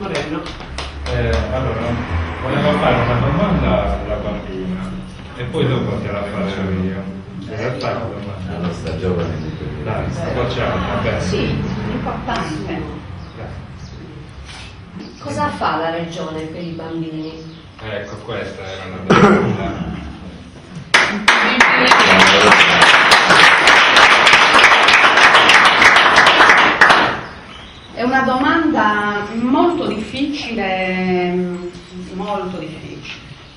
Morello. Allora, volevo fare una domanda alla bambina e poi dopo te la faccio io. Fare una domanda. Alla sta giovane di Dai, facciamo, vabbè. Sì, importante. Cosa fa la regione per i bambini? Ecco, questa era una domanda. È una domanda molto difficile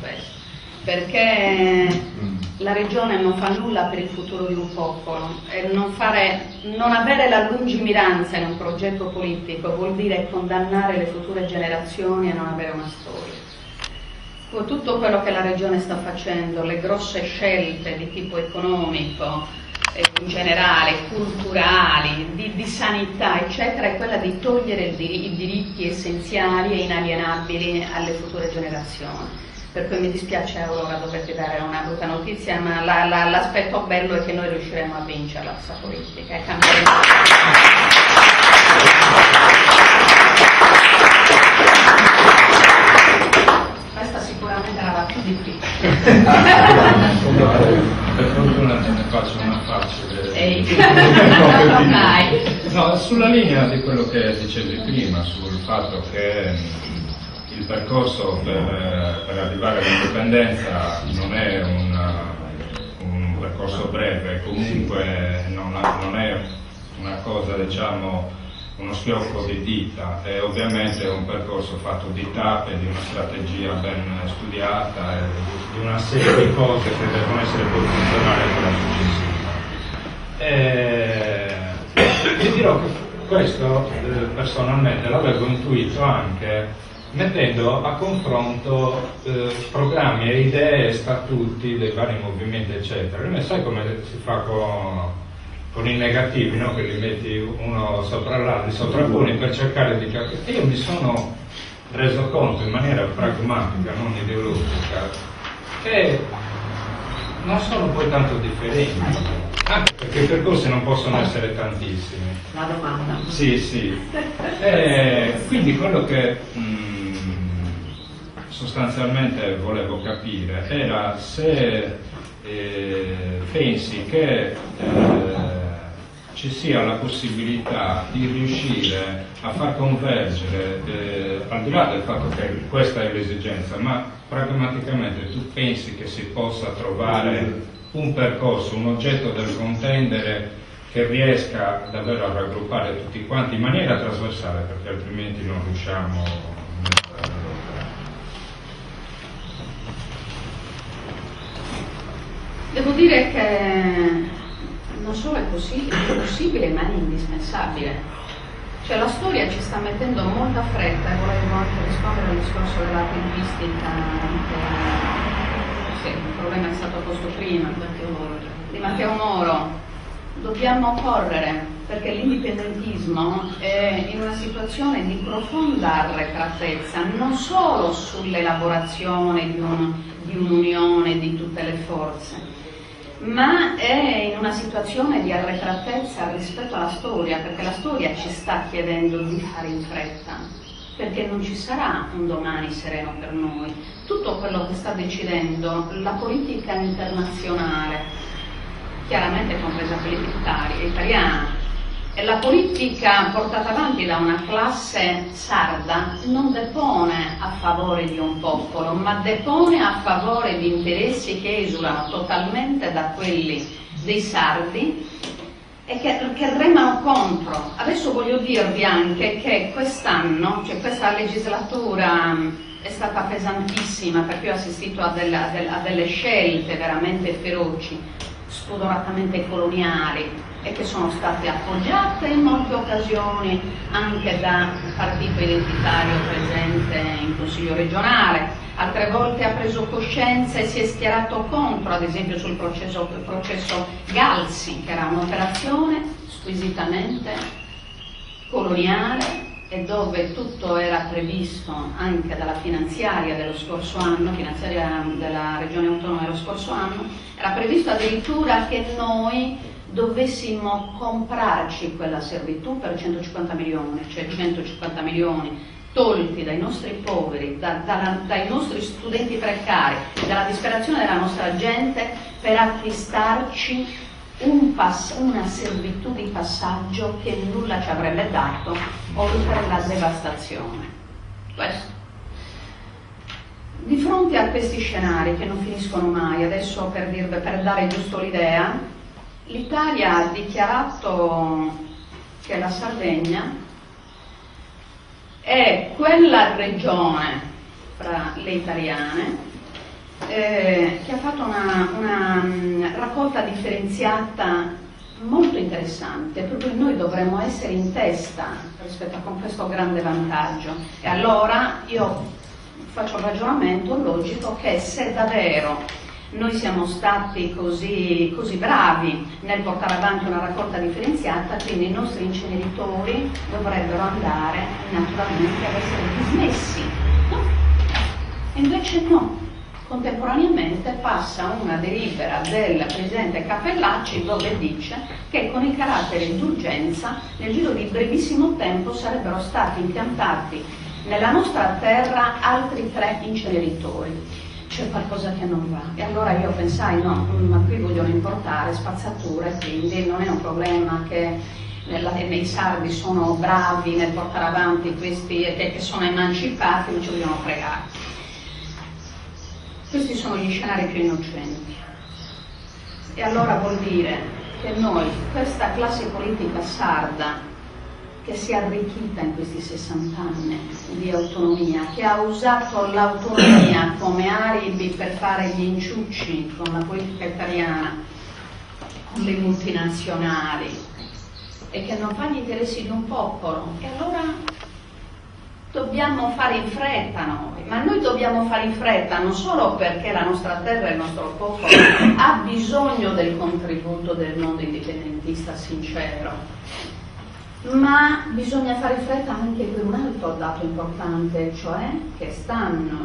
questa, perché la regione non fa nulla per il futuro di un popolo e non avere la lungimiranza in un progetto politico vuol dire condannare le future generazioni a non avere una storia. Con tutto quello che la regione sta facendo, le grosse scelte di tipo economico, in generale, culturali, di sanità, eccetera, è quella di togliere i diritti essenziali e inalienabili alle future generazioni. Per cui mi dispiace Aurora doverti dare una brutta notizia, ma l'aspetto bello è che noi riusciremo a vincerla questa politica e cambieremo. Questa sicuramente era la più difficile. Per fortuna te ne faccio una facile. Ehi. Dai. No, sulla linea di quello che dicevi prima, sul fatto che il percorso per arrivare all'indipendenza non è un percorso breve, comunque non è una cosa, diciamo, uno schiocco di dita, è ovviamente un percorso fatto di tappe, di una strategia ben studiata e di una serie di cose che devono essere poi funzionali per la successiva. Io dirò che questo personalmente l'avevo intuito anche mettendo a confronto programmi e idee e statuti dei vari movimenti eccetera. Sai come si fa con i negativi, no? Che li metti uno sopra l'altro, li sovrapponi per cercare di capire. E io mi sono reso conto in maniera pragmatica, non ideologica, che non sono poi tanto differenti, anche perché i percorsi non possono essere tantissimi. La domanda. Sì. Quindi quello che sostanzialmente volevo capire era se pensi che ci sia la possibilità di riuscire a far convergere, al di là del fatto che questa è l'esigenza, ma pragmaticamente tu pensi che si possa trovare un percorso, un oggetto del contendere che riesca davvero a raggruppare tutti quanti in maniera trasversale, perché altrimenti non riusciamo. Devo dire che non solo è possibile, ma è indispensabile. Cioè la storia ci sta mettendo molta fretta e volevo anche rispondere al discorso della tempistica. Sì, il problema è stato posto prima di Matteo Moro. Dobbiamo correre perché l'indipendentismo è in una situazione di profonda arretratezza, non solo sull'elaborazione di un'unione di tutte le forze, ma è in una situazione di arretratezza rispetto alla storia, perché la storia ci sta chiedendo di fare in fretta, perché non ci sarà un domani sereno per noi. Tutto quello che sta decidendo la politica internazionale, chiaramente compresa quella italiana, e la politica portata avanti da una classe sarda non depone a favore di un popolo, ma depone a favore di interessi che esulano totalmente da quelli dei sardi e che remano contro. Adesso voglio dirvi anche che quest'anno, cioè questa legislatura è stata pesantissima, perché ho assistito a delle scelte veramente feroci, spudoratamente coloniali, e che sono state appoggiate in molte occasioni anche da partito identitario presente in Consiglio regionale, altre volte ha preso coscienza e si è schierato contro, ad esempio sul processo Galsi, che era un'operazione squisitamente coloniale e dove tutto era previsto anche dalla finanziaria dello scorso anno, finanziaria della Regione Autonoma dello scorso anno, era previsto addirittura che noi dovessimo comprarci quella servitù per 150 milioni, cioè 150 milioni tolti dai nostri poveri, dai nostri studenti precari, dalla disperazione della nostra gente per acquistarci una servitù di passaggio che nulla ci avrebbe dato oltre la devastazione. Questo. Di fronte a questi scenari che non finiscono mai, adesso per dare giusto l'idea, l'Italia ha dichiarato che la Sardegna è quella regione fra le italiane che ha fatto una raccolta differenziata molto interessante, per cui noi dovremmo essere in testa rispetto a questo grande vantaggio. E allora io faccio il ragionamento logico che se davvero noi siamo stati così bravi nel portare avanti una raccolta differenziata, quindi i nostri inceneritori dovrebbero andare naturalmente ad essere dismessi, no? E invece no. Contemporaneamente passa una delibera del presidente Cappellacci dove dice che con il carattere d'urgenza nel giro di brevissimo tempo sarebbero stati impiantati nella nostra terra altri 3 inceneritori. C'è qualcosa che non va. E allora io pensai, no, ma qui vogliono importare spazzature, quindi non è un problema che i sardi sono bravi nel portare avanti questi che sono emancipati, non ci vogliono fregare. Questi sono gli scenari più innocenti. E allora vuol dire che noi, questa classe politica sarda, che si è arricchita in questi 60 anni di autonomia, che ha usato l'autonomia come alibi per fare gli inciucci con la politica italiana, con le multinazionali, e che non fa gli interessi di un popolo, e allora dobbiamo fare in fretta noi, ma noi dobbiamo fare in fretta non solo perché la nostra terra e il nostro popolo ha bisogno del contributo del mondo indipendentista sincero, ma bisogna fare in fretta anche per un altro dato importante, cioè che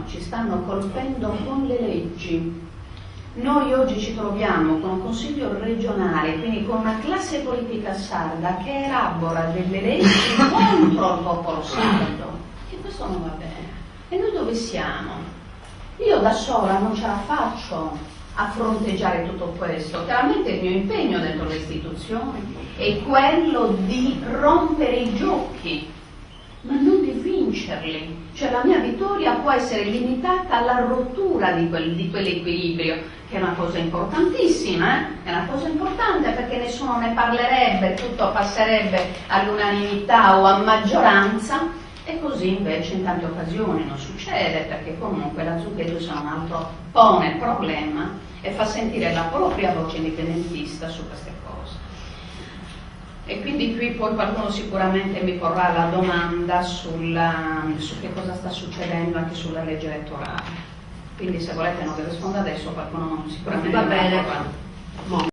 ci stanno colpendo con le leggi. Noi oggi ci troviamo con un consiglio regionale, quindi con una classe politica sarda che elabora delle leggi contro il popolo sardo. Questo non va bene. E noi dove siamo? Io da sola non ce la faccio a fronteggiare tutto questo. Chiaramente il mio impegno dentro le istituzioni è quello di rompere i giochi, ma non di vincerli. Cioè la mia vittoria può essere limitata alla rottura di quell'equilibrio, che è una cosa importantissima, è una cosa importante perché nessuno ne parlerebbe, tutto passerebbe all'unanimità o a maggioranza. E così invece in tante occasioni non succede, perché comunque la Zucchetto se non altro pone il problema e fa sentire la propria voce indipendentista su queste cose. E quindi qui poi qualcuno sicuramente mi porrà la domanda su che cosa sta succedendo anche sulla legge elettorale. Quindi se volete non vi rispondo adesso, qualcuno sicuramente va bene.